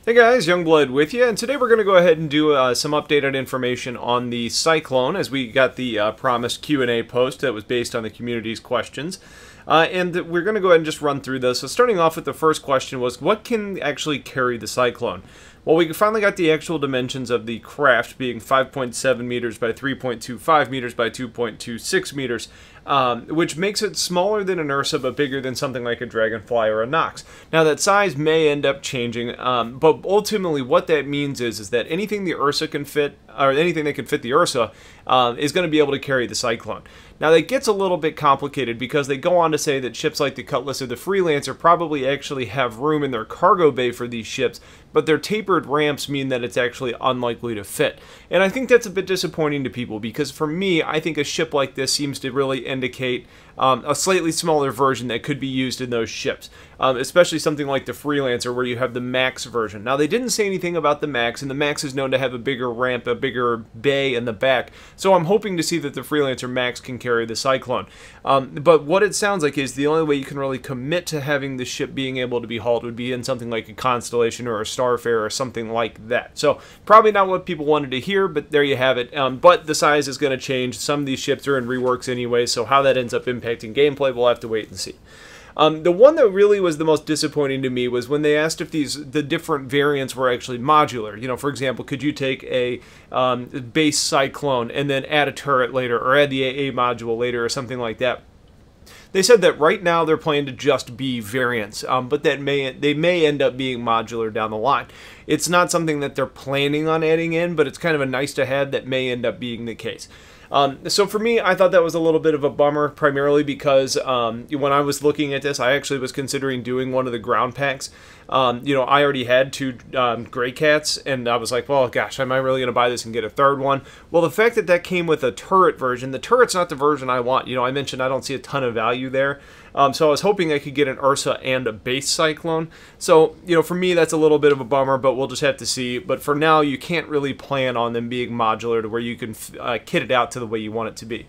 Hey guys, Youngblood with you, and today we're going to go ahead and do some updated information on the Cyclone, as we got the promised Q&A post that was based on the community's questions. And we're going to go ahead and just run through this. So starting off with the first question was, what can actually carry the Cyclone? Well, we finally got the actual dimensions of the craft being 5.7 meters by 3.25 meters by 2.26 meters, which makes it smaller than an Ursa but bigger than something like a Dragonfly or a Nox. Now that size may end up changing, but ultimately what that means is that anything the Ursa can fit, or anything that can fit the Ursa, is going to be able to carry the Cyclone. Now that gets a little bit complicated because they go on to say that ships like the Cutlass or the Freelancer probably actually have room in their cargo bay for these ships, but their tapered ramps mean that it's actually unlikely to fit. And I think that's a bit disappointing to people because for me, I think a ship like this seems to really indicate a slightly smaller version that could be used in those ships, especially something like the Freelancer where you have the Max version. Now they didn't say anything about the Max, and the Max is known to have a bigger ramp, a bigger bay in the back, so I'm hoping to see that the Freelancer Max can carry the Cyclone. But what it sounds like is the only way you can really commit to having the ship being able to be hauled would be in something like a Constellation or a Starfarer or something like that. So probably not what people wanted to hear, but there you have it. But the size is going to change. Some of these ships are in reworks anyway, so how that ends up impacting gameplay, we'll have to wait and see. The one that really was the most disappointing to me was when they asked if the different variants were actually modular. You know, for example, could you take a base Cyclone and then add a turret later, or add the AA module later, or something like that? They said that right now they're planning to just be variants, but that they may end up being modular down the line. It's not something that they're planning on adding in, but it's kind of a nice to have that may end up being the case. So for me, I thought that was a little bit of a bummer, primarily because when I was looking at this, I actually was considering doing one of the ground packs. You know, I already had two Gray Cats, and I was like, well, gosh, am I really going to buy this and get a third one? Well, the fact that that came with a turret version, the turret's not the version I want. You know, I mentioned I don't see a ton of value there. So I was hoping I could get an Ursa and a base Cyclone. So, you know, for me, that's a little bit of a bummer, but we'll just have to see. But for now, you can't really plan on them being modular to where you can kit it out to the way you want it to be.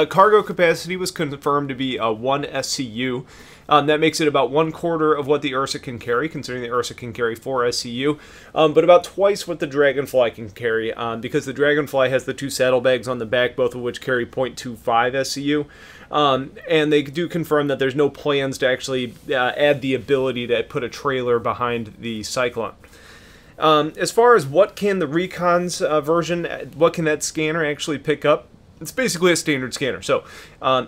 Cargo capacity was confirmed to be 1 SCU. That makes it about 1/4 of what the Ursa can carry, considering the Ursa can carry 4 SCU, but about twice what the Dragonfly can carry, because the Dragonfly has the 2 saddlebags on the back, both of which carry 0.25 SCU. And they do confirm that there's no plans to actually add the ability to put a trailer behind the Cyclone. As far as what can the Recon's version, what can that scanner actually pick up? It's basically a standard scanner, so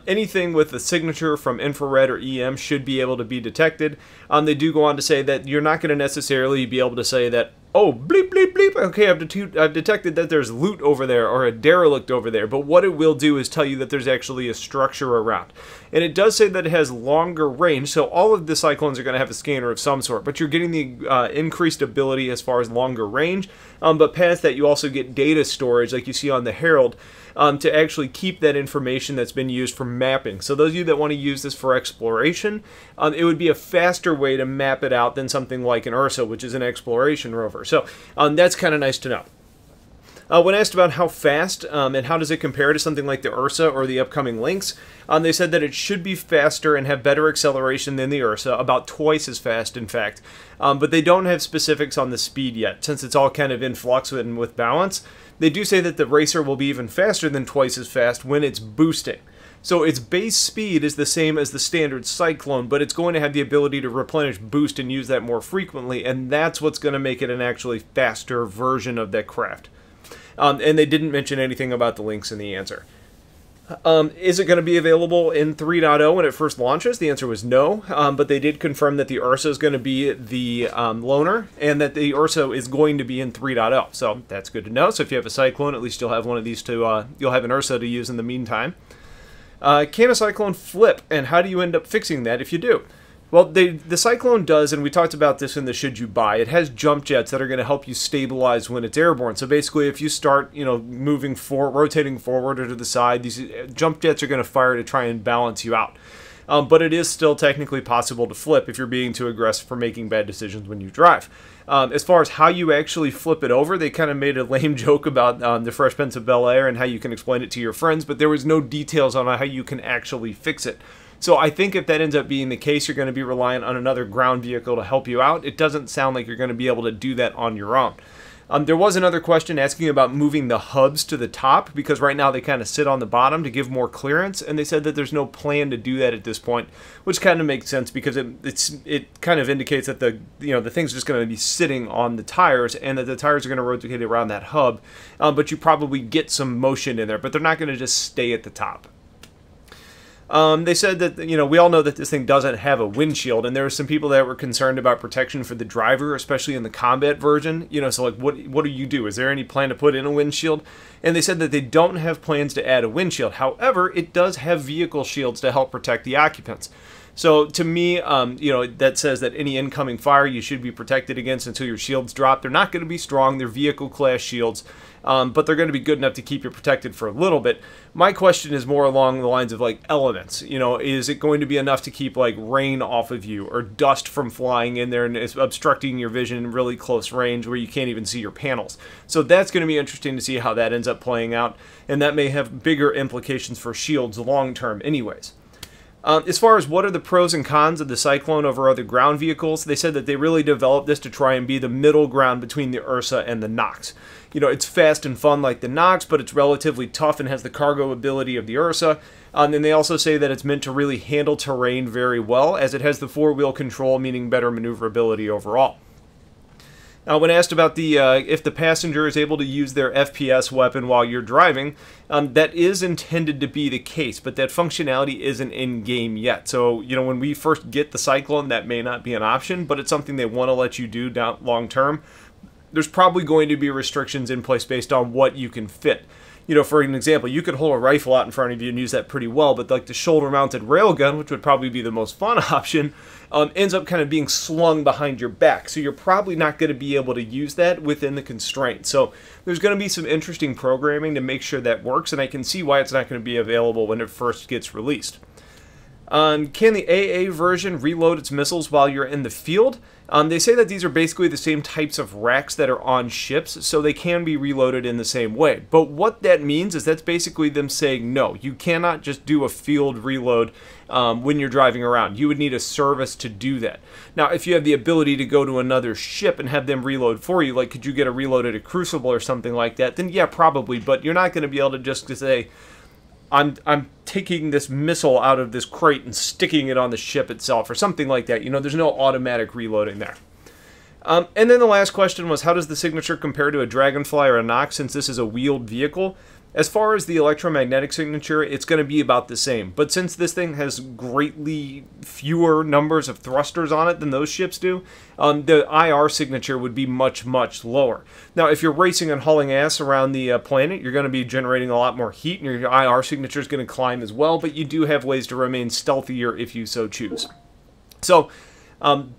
anything with a signature from infrared or EM should be able to be detected. They do go on to say that you're not going to necessarily be able to say that, oh, bleep, bleep, bleep, okay, I've detected that there's loot over there or a derelict over there, but what it will do is tell you that there's actually a structure around. And it does say that it has longer range, so all of the Cyclones are going to have a scanner of some sort, but you're getting the increased ability as far as longer range, but past that you also get data storage like you see on the Herald, to actually keep that information that's been used for mapping. So those of you that want to use this for exploration, it would be a faster way to map it out than something like an Ursa, which is an exploration rover. So that's kind of nice to know. When asked about how fast and how does it compare to something like the Ursa or the upcoming Lynx, they said that it should be faster and have better acceleration than the Ursa, about twice as fast in fact. But they don't have specifics on the speed yet, since it's all kind of in flux and with balance. They do say that the Racer will be even faster than twice as fast when it's boosting. So its base speed is the same as the standard Cyclone, but it's going to have the ability to replenish boost and use that more frequently, and that's what's going to make it an actually faster version of that craft. And they didn't mention anything about the Lynx in the answer. Is it going to be available in 3.0 when it first launches? The answer was no, but they did confirm that the Ursa is going to be the loaner, and that the Ursa is going to be in 3.0. So that's good to know. So if you have a Cyclone, at least you'll have one of these to, you'll have an Ursa to use in the meantime. Can a Cyclone flip, and how do you end up fixing that if you do? Well, the Cyclone does, and we talked about this in the Should You Buy, it has jump jets that are going to help you stabilize when it's airborne. So basically, if you start, you know, moving forward, rotating forward or to the side, these jump jets are going to fire to try and balance you out. but it is still technically possible to flip if you're being too aggressive for making bad decisions when you drive. As far as how you actually flip it over, they kind of made a lame joke about the Fresh Prince of Bel-Air and how you can explain it to your friends, but there was no details on how you can actually fix it. So I think if that ends up being the case, you're going to be reliant on another ground vehicle to help you out. It doesn't sound like you're going to be able to do that on your own. There was another question asking about moving the hubs to the top, because right now they kind of sit on the bottom to give more clearance, and they said that there's no plan to do that at this point, which kind of makes sense because it kind of indicates that the thing's just going to be sitting on the tires, and that the tires are going to rotate around that hub, but you probably get some motion in there, but they're not going to just stay at the top. They said that, we all know that this thing doesn't have a windshield, and there were some people that were concerned about protection for the driver, especially in the combat version. So like, what do you do? Is there any plan to put in a windshield? And they said that they don't have plans to add a windshield. However, it does have vehicle shields to help protect the occupants. So to me, that says that any incoming fire you should be protected against until your shields drop. They're not going to be strong. They're vehicle class shields, but they're going to be good enough to keep you protected for a little bit. My question is more along the lines of like elements. Is it going to be enough to keep like rain off of you or dust from flying in there and it's obstructing your vision in really close range where you can't even see your panels? So that's going to be interesting to see how that ends up playing out, and that may have bigger implications for shields long term anyways. As far as what are the pros and cons of the Cyclone over other ground vehicles, they said that they really developed this to try and be the middle ground between the Ursa and the Nox. It's fast and fun like the Nox, but it's relatively tough and has the cargo ability of the Ursa. And they also say that it's meant to really handle terrain very well, as it has the four-wheel control, meaning better maneuverability overall. Now, when asked about if the passenger is able to use their FPS weapon while you're driving, that is intended to be the case, but that functionality isn't in-game yet. So, when we first get the Cyclone, that may not be an option, but it's something they want to let you do down long-term. There's probably going to be restrictions in place based on what you can fit. For an example, you could hold a rifle out in front of you and use that pretty well, but like the shoulder-mounted railgun, which would probably be the most fun option, ends up kind of being slung behind your back. So you're probably not going to be able to use that within the constraint. So there's going to be some interesting programming to make sure that works, and I can see why it's not going to be available when it first gets released. Can the AA version reload its missiles while you're in the field? They say that these are basically the same types of racks that are on ships, so they can be reloaded in the same way. But what that means is that's basically them saying, no, you cannot just do a field reload when you're driving around. You would need a service to do that. Now, if you have the ability to go to another ship and have them reload for you, like could you get a reload at a Crucible or something like that, then yeah, probably, but you're not going to be able to just say, I'm taking this missile out of this crate and sticking it on the ship itself or something like that. There's no automatic reloading there. And then the last question was, how does the signature compare to a Dragonfly or a Nox since this is a wheeled vehicle? As far as the electromagnetic signature, it's going to be about the same. But since this thing has greatly fewer numbers of thrusters on it than those ships do, the IR signature would be much, much lower. Now, if you're racing and hauling ass around the planet, you're going to be generating a lot more heat, and your IR signature is going to climb as well, but you do have ways to remain stealthier if you so choose. So,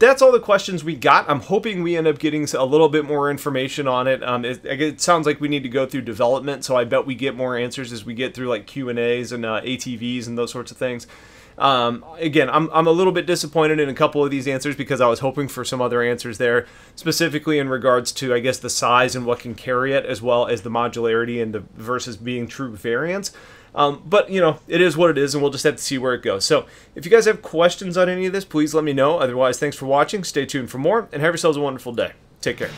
that's all the questions we got. I'm hoping we end up getting a little bit more information on it. It sounds like we need to go through development, so I bet we get more answers as we get through like Q&As and ATVs and those sorts of things. Again, I'm a little bit disappointed in a couple of these answers because I was hoping for some other answers there, specifically in regards to, I guess, the size and what can carry it, as well as the modularity and the versus being true variants. But, it is what it is, and we'll just have to see where it goes. So, if you guys have questions on any of this, please let me know. Otherwise, thanks for watching. Stay tuned for more, and have yourselves a wonderful day. Take care.